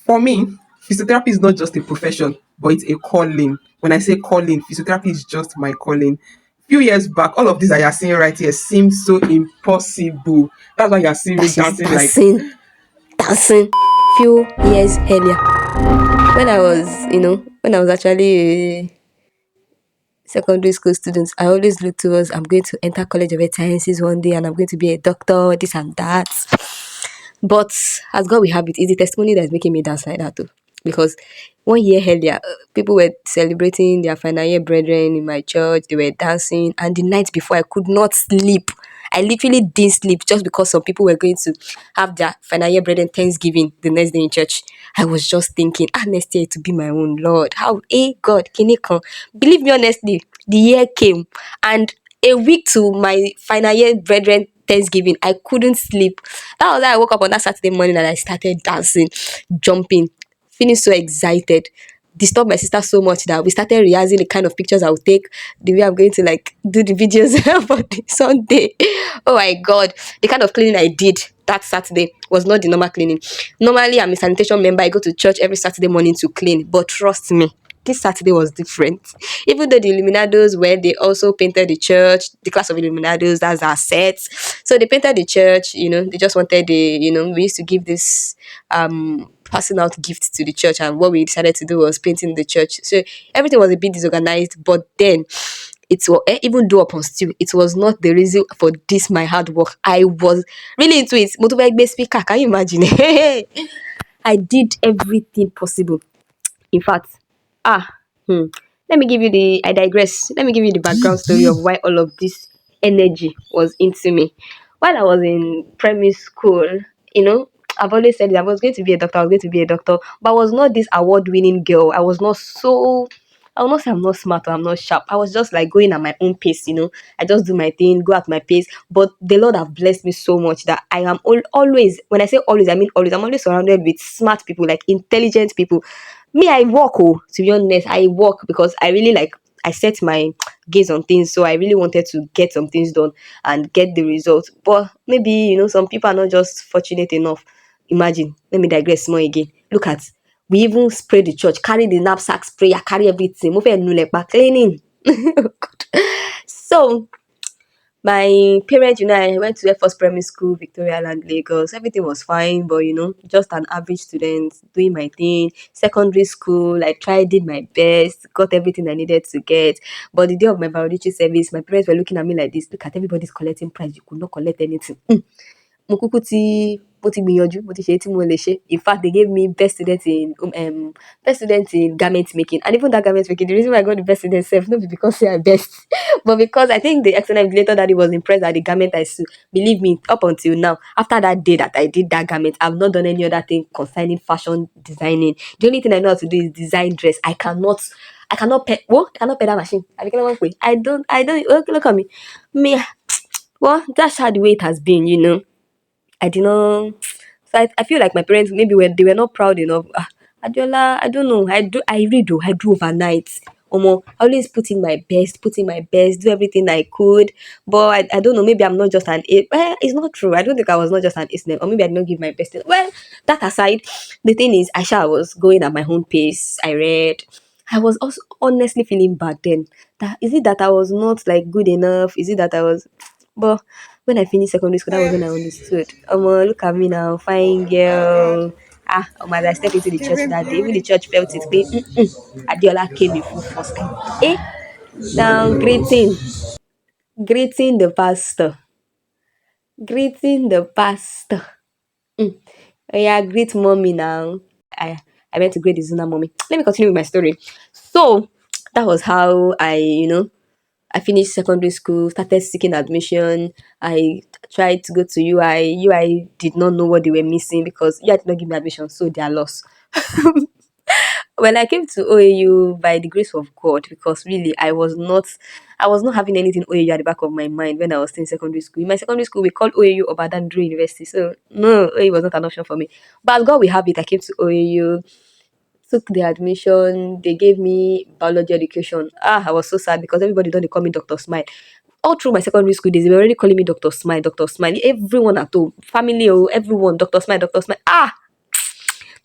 For me, physiotherapy is not just a profession, but it's a calling. When I say calling, physiotherapy is just my calling. Few years back, all of this that you're seeing right here seems so impossible. That's why you're seeing me That she's dancing like dancing. Few years earlier, when I was actually a secondary school student, I always look towards I'm going to enter College of Health Sciences one day and I'm going to be a doctor, this and that. But as God will have it, it's the testimony that's making me dance like that too. Because 1 year earlier, people were celebrating their final year brethren in my church. They were dancing, and the night before, I could not sleep. I literally didn't sleep just because some people were going to have their final year brethren Thanksgiving the next day in church. I was just thinking, next year to be my own Lord. How, God, can it come? Believe me, honestly, the year came, and a week to my final year brethren Thanksgiving, I couldn't sleep. That was why I woke up on that Saturday morning and I started dancing, jumping, feeling so excited. Disturbed my sister so much that we started rehearsing the kind of pictures I would take, the way I'm going to like do the videos for the Sunday. Oh my god, the kind of cleaning I did that Saturday was not the normal cleaning. Normally, I'm a sanitation member. I go to church every Saturday morning to clean, but trust me, this Saturday was different. Even though the Illuminados where they also painted the church, the class of Illuminados, that's our set. So they painted the church, they just wanted we used to give this passing out gifts to the church, and what we decided to do was painting the church. So everything was a bit disorganized, but then even though upon still, it was not the reason for this my hard work. I was really into it. Motorbike speaker, can you imagine? I did everything possible. In fact, ah, let me give you I digress. Let me give you the background story of why all of this energy was into me. While I was in primary school, you know, I've always said that I was going to be a doctor, I was going to be a doctor, but I was not this award winning girl. I will not say I'm not smart or I'm not sharp. I was just like going at my own pace. I just do my thing, go at my pace. But the Lord have blessed me so much that I am always, when I say always, I mean always, I'm always surrounded with smart people, like intelligent people. Me, I work, to be honest, I work because I really like, I set my gaze on things, so I really wanted to get some things done and get the result. But maybe, some people are not just fortunate enough. Imagine, let me digress more again. Look at, we even spray the church, carry the knapsack sprayer, carry everything. Mo fẹ́ nu lẹ̀pa cleaning. So my parents, I went to Air Force Primary School, Victoria Land, Lagos. Everything was fine, but just an average student doing my thing. Secondary school, I tried, did my best, got everything I needed to get. But the day of my biology service, my parents were looking at me like this. Look at everybody's collecting prize. You could not collect anything. Mo kúkú mo ti gbìyànjú, mo ti ṣe èyí tí mo lè ṣe. In fact, they gave me best student in garment making. And even that garment making, the reason why I got the best student self, not because say I best, but because I think the external invigilator daddy was impressed at the garment I sew. Believe me, up until now, after that day that I did that garment, I've not done any other thing concerning fashion designing. The only thing I know how to do is design dress. I cannot pay. What? I cannot pay that machine. Look at me. Me, well, that's how the way it has been. I did not. So I feel like my parents maybe when they were not proud enough. Adiola, I don't know. I really do. I do overnight. I always put in my best, do everything I could. But I don't know. Maybe I'm not just an A. Well, it's not true. I don't think I was not just an A student, or maybe I did not give my best. Well, that aside, the thing is, Aisha was going at my own pace. I read. I was also honestly feeling bad then. That is it that I was not like good enough? Is it that I was? But when I finished secondary school, that was when I understood. Look at me now, fine girl. As I stepped into the church that day, even the church felt it. Adiola came in full force. Now greeting the pastor, greeting the pastor. Oh, yeah, greet mommy now. I I went to greet the Zuna mommy. Let me continue with my story. So that was how I finished secondary school, started seeking admission. I tried to go to UI. UI did not know what they were missing because UI did not give me admission, so they are lost. When I came to OAU by the grace of God, because really I was not having anything OAU at the back of my mind when I was still in secondary school. In my secondary school, we called OAU Obadan Drew University. So no, OAU was not an option for me. But as God will have it, I came to OAU, took the admission. They gave me biology education. I was so sad because everybody don't they call me Dr. Smile. All through my secondary school days, they were already calling me Dr. Smile, Dr. Smile. Everyone at home, family, everyone, Dr. Smile, Dr. Smile.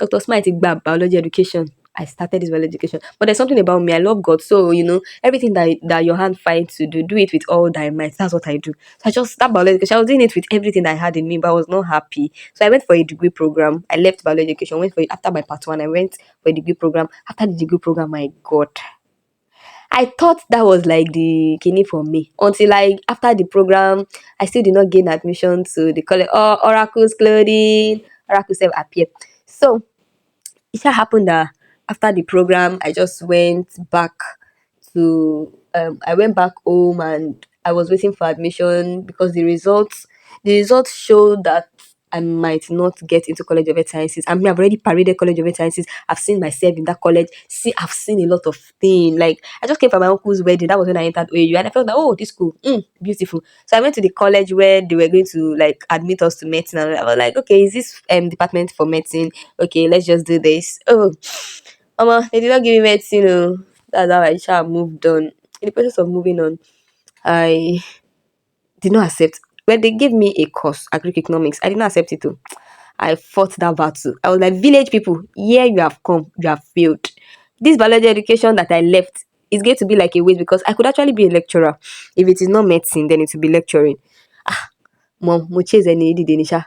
Dr. Smite Igba, biology education. I started this biology education. But there's something about me. I love God. So, everything that your hand finds to do it with all thy might. That's what I do. So I just start biology education. I was doing it with everything I had in me, but I was not happy. So I went for a degree program. I left biology education, went for it after my part one. I went for a degree program. After the degree program, my God. I thought that was like the kidney for me until like after the program, I still did not gain admission to the college. Oh, Oracle's clothing, Oracle self appeared. So it just happened that after the program, I just went back I went back home and I was waiting for admission because the results showed that I might not get into College of Health Sciences. I mean, I've already paraded College of Health Sciences. I've seen myself in that college. See, I've seen a lot of things. Like, I just came from my uncle's wedding. That was when I entered OAU. And I felt that, oh, this school, beautiful. So I went to the college where they were going to, like, admit us to medicine. And I was like, okay, is this department for medicine? Okay, let's just do this. Oh, Mama, they did not give me medicine. Oh. That's how I shall moved on. In the process of moving on, I did not accept. When they gave me a course, agric economics, I did not accept it too. I fought that battle. I was like, village people, here you have come, you have failed. This biology education that I left is going to be like a waste because I could actually be a lecturer. If it is not medicine, then it will be lecturing. Mom, mo chase any Denisha.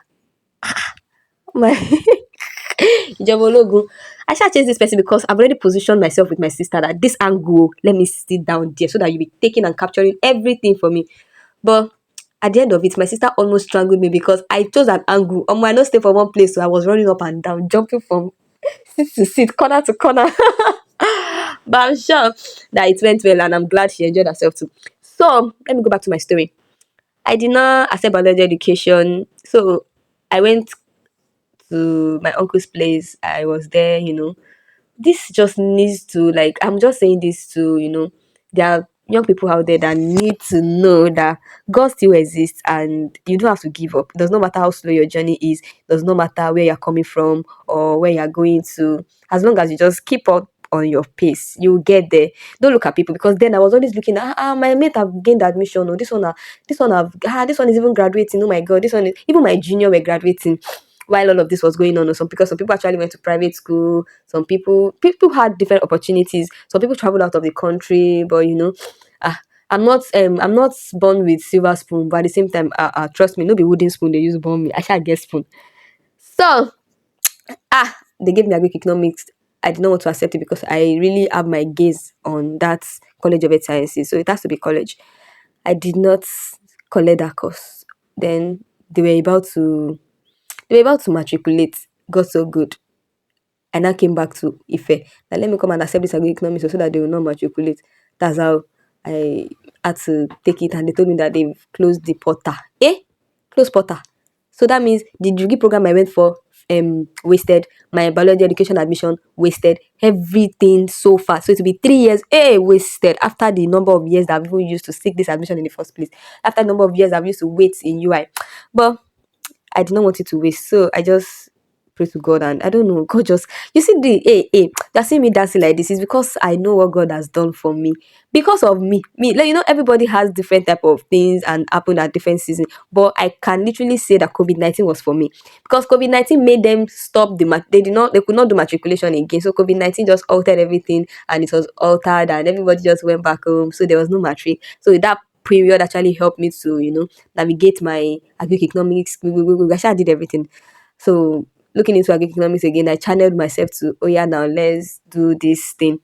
My ìjọba ológun. I shall chase this person because I've already positioned myself with my sister that this angle, let me sit down there so that you'll be taking and capturing everything for me. But at the end of it, my sister almost strangled me because I chose an angle. I not stay for one place, so I was running up and down, jumping from seat to seat, corner to corner. But I'm sure that it went well and I'm glad she enjoyed herself too. So let me go back to my story. I did not accept biology education. So I went to my uncle's place. I was there, this just needs to, like, I'm just saying this to, there are young people out there that need to know that God still exists and you don't have to give up. It does not matter how slow your journey is, it does not matter where you're coming from or where you're going to, as long as you just keep up on your pace, you'll get there. Don't look at people because then I was always looking at my mate have gained admission, or this one is even graduating. Oh my god, this one is even my junior were graduating while all of this was going on. Or some people actually went to private school. Some people had different opportunities. Some people traveled out of the country, but ah, I'm not born with silver spoon, but at the same time, trust me, no be wooden spoon they use born me. I shall get spoon. So they gave me agric economics. I did not want to accept it because I really have my gaze on that College of Health Sciences. So it has to be college. I did not collect that course. Then they were about to matriculate. Got so good. I now came back to Ife. Now let me come and accept this agri economics so that they will not matriculate. That's how I had to take it, and they told me that they've closed the portal. Closed portal. So that means the degree program I went for wasted. My biology education admission wasted. Everything so far. So it will be 3 years wasted after the number of years that I've even used to seek this admission in the first place. After the number of years I've used to wait in UI. But I did not want it to waste. So I just pray to God, and I don't know. God just, you see, you're seeing me dancing like this is because I know what God has done for me. Because of me, like, everybody has different type of things and happen at different seasons. But I can literally say that COVID-19 was for me because COVID-19 made them stop they could not do matriculation again. So COVID-19 just altered everything, and it was altered, and everybody just went back home. So there was no matric. So that period actually helped me to navigate my agric economics. I sure did everything. So looking into agric economics again, I channeled myself to, oh yeah, now let's do this thing.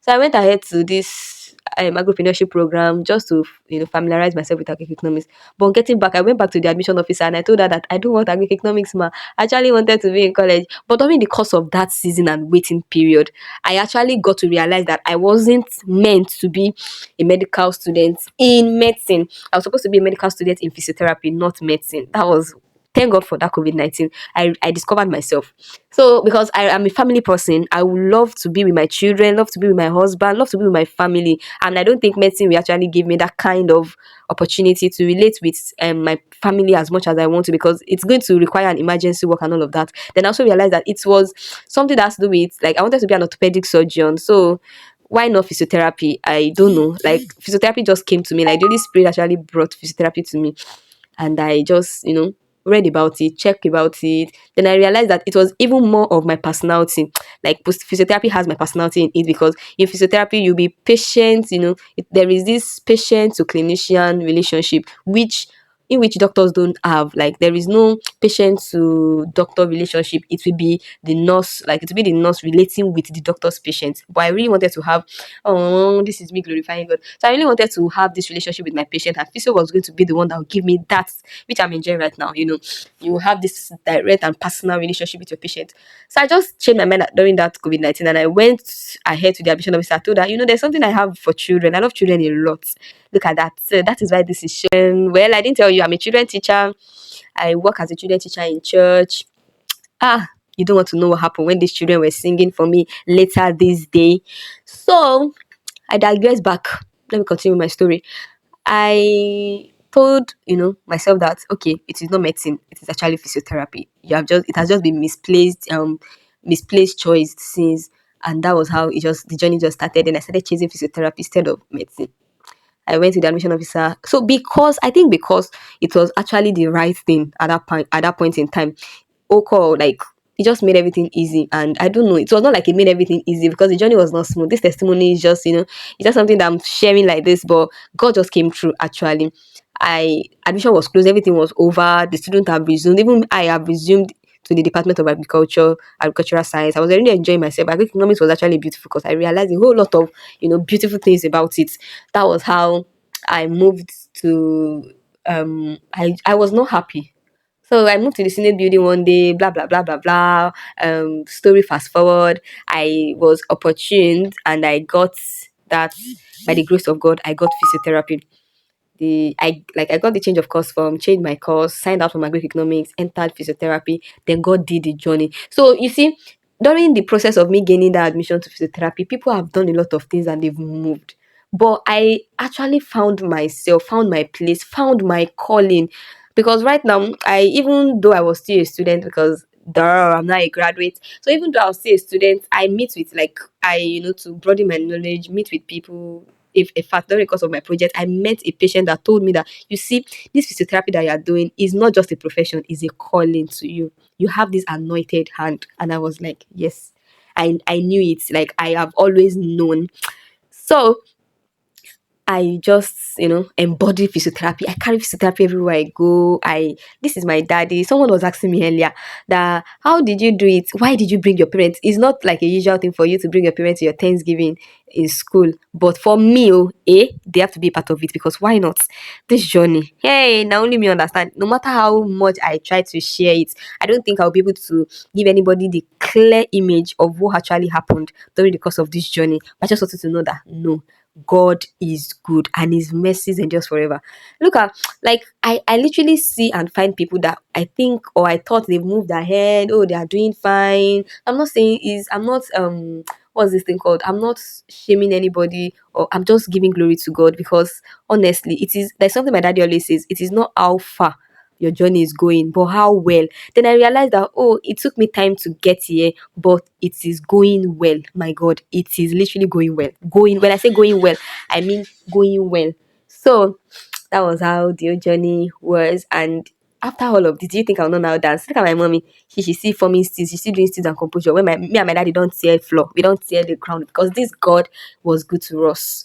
So I went ahead to this agripreneurship program just to familiarize myself with agric economics. But getting back, I went back to the admission officer and I told her that I don't want agric economics, ma. I actually wanted to be in college. But during the course of that season and waiting period, I actually got to realize that I wasn't meant to be a medical student in medicine. I was supposed to be a medical student in physiotherapy, not medicine. That was, thank God for that COVID-19. I discovered myself. So because I am a family person, I would love to be with my children, love to be with my husband, love to be with my family. And I don't think medicine will actually give me that kind of opportunity to relate with my family as much as I want to, because it's going to require an emergency work and all of that. Then I also realized that it was something that has to do with, like, I wanted to be an orthopedic surgeon. So why not physiotherapy? I don't know. Like, physiotherapy just came to me. Like, the Holy Spirit actually brought physiotherapy to me. And I just, read about it, checked about it. Then I realized that it was even more of my personality. Like physiotherapy has my personality in it, because in physiotherapy you'll be patient. There is this patient to clinician relationship, which doctors don't have. Like there is no patient to doctor relationship. It will be the nurse, like it will be the nurse relating with the doctor's patient. But I really wanted to have, oh, this is me glorifying God. So I really wanted to have this relationship with my patient, and physio was going to be the one that would give me that, which I'm enjoying right now. You have this direct and personal relationship with your patient. So I just changed my mind during that COVID-19, and I went ahead to the admission officer. I told her, there's something I have for children. I love children a lot. Look at that. So that is why this is shown. Well, I didn't tell you, I'm a children teacher. I work as a children teacher in church. Ah, you don't want to know what happened when these children were singing for me later this day. So I digress back. Let me continue my story. I told myself that okay, it is not medicine, it is actually physiotherapy. It has just been misplaced choice since, and that was how the journey just started. And I started chasing physiotherapy instead of medicine. I went to the admission officer. So because it was actually the right thing at that point in time. Oko, like, it just made everything easy. And I don't know, it was not like it made everything easy, because the journey was not smooth. This testimony is just, it's just something that I'm sharing like this, but God just came through actually. I Admission was closed, everything was over, the students have resumed, even I have resumed to the Department of Agricultural Science. I was really enjoying myself. Agric economics was actually beautiful, because I realized a whole lot of beautiful things about it. That was how I moved to I was not happy. So I moved to the Senate building one day, blah blah blah blah blah. Story fast forward, I was opportune and I got that, by the grace of God, I got physiotherapy. I got the change of course from changed my course, signed out from agroeconomics, entered physiotherapy, then God did the journey. So you see, during the process of me gaining that admission to physiotherapy, people have done a lot of things and they've moved. But I actually found myself, found my place, found my calling. Because right now, even though I was still a student, because I'm not a graduate. So even though I was still a student, I meet with, like, to broaden my knowledge, meet with people. If in fact, during the course of my project, I met a patient that told me that, you see, this physiotherapy that you are doing is not just a profession, it's a calling to you. You have this anointed hand. And I was like, yes, I knew it. Like, I have always known. So I just, embody physiotherapy. I carry physiotherapy everywhere I go. This is my daddy. Someone was asking me earlier that, how did you do it? Why did you bring your parents? It's not like a usual thing for you to bring your parents to your Thanksgiving in school. But for me, they have to be a part of it, because why not? This journey, hey, now only me understand. No matter how much I try to share it, I don't think I'll be able to give anybody the clear image of what actually happened during the course of this journey. I just wanted to know that, no, God is good and his mercies endures forever. Look at, like, I literally see and find people that I think or I thought they've moved ahead. Oh, they are doing fine. I'm not what's this thing called? I'm not shaming anybody, or I'm just giving glory to God, because honestly, there's something my daddy always says, it is not how far your journey is going, but how well. Then I realized that, oh, it took me time to get here, but it is going well. My God, it is literally going well. When I say going well, I mean going well. So that was how the whole journey was. And after all of this, do you think I'll know now dance? Look at my mommy. She still forming stills. She still doing stills and composure. When me and my daddy don't tear floor, we don't tear the ground, because this God was good to us.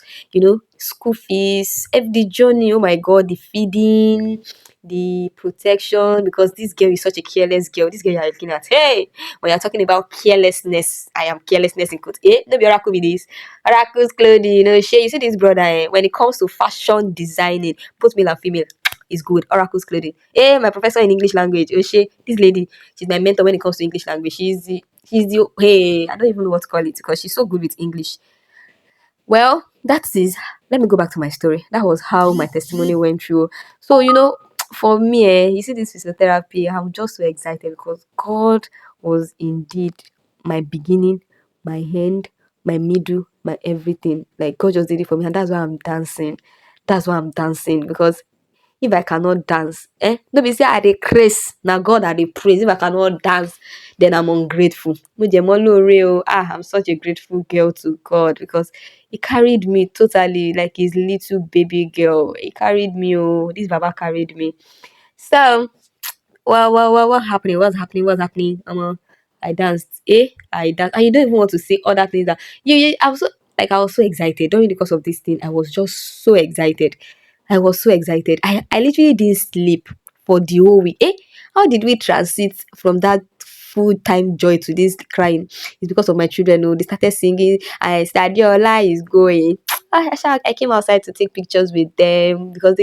School fees, every journey. Oh my God, the feeding, the protection. Because this girl is such a careless girl. This girl you're looking at. Hey, when you're talking about carelessness, I am carelessness in quotes. No be oracle with this. Oracle's clothing, shey, you see this brother, when it comes to fashion designing, both male and female, is good. Oracle's clothing. My professor in English language, this lady, she's my mentor when it comes to English language. Hey, I don't even know what to call it, because she's so good with English. Well, that is, let me go back to my story. That was how my testimony went through. So, for me, you see this physiotherapy, I'm just so excited, because God was indeed my beginning, my end, my middle, my everything. Like, God just did it for me, and that's why I'm dancing. That's why I'm dancing, because if I cannot dance, no be say I dey craze. Now God I dey praise. If I cannot dance, then I'm ungrateful. Mo jẹ mọ́ lóore o. I'm such a grateful girl to God, because he carried me totally like his little baby girl. He carried me, this Baba carried me. So what happening? What's happening? What's happening? I danced. I danced. And you don't even want to say other things that I was so excited. During the course of this thing, I was just so excited. I was so excited. I literally didn't sleep for the whole week. How did we transit from that full time joy to this crying? It's because of my children. Oh, they started singing. I Stadiola is going. I came outside to take pictures with them because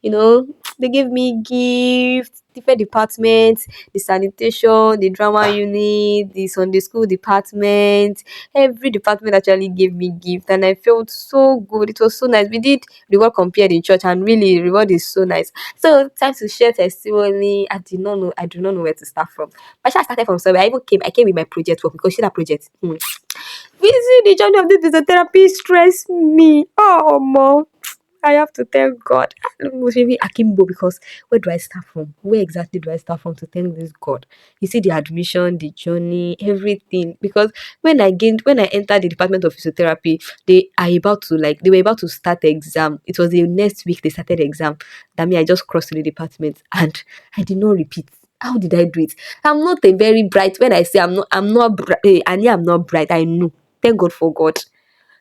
you know, they gave me gifts, different departments, the sanitation, the drama unit, the Sunday school department. Every department actually gave me gift, and I felt so good. It was so nice. We did reward compared in church, and really reward is so nice. So time to share testimony. I do not know where to start from. But I started from somewhere. I came with my project work because see that project. Busy the journey of this physiotherapy stress me. Oh, mom. I have to thank God. I don't know, maybe Akimbo, because where do I start from? Where exactly do I start from to thank this God? You see the admission, the journey, everything. Because when I entered the department of physiotherapy, they were about to start the exam. It was the next week they started the exam. That means I just crossed to the department and I did not repeat. How did I do it? I'm not a very bright. When I say I'm not bright, and yeah, I'm not bright. I know. Thank God for God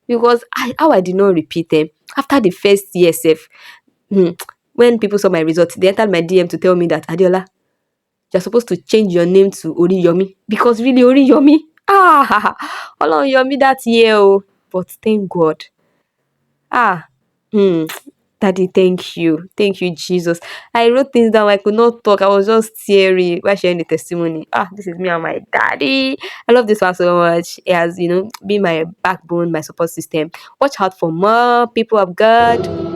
because I did not repeat them after the first year sef. hmm, when people saw my results, they entered my DM to tell me that Adiola, you're supposed to change your name to Oriyomi because really Oriyomi, Yomi that year. Oh, but thank God. Ah, hmm. Daddy, thank you, Jesus. I wrote things down. I could not talk. I was just teary while sharing the testimony. This is me and my daddy. I love this one so much. It has, been my backbone, my support system. Watch out for more people of God.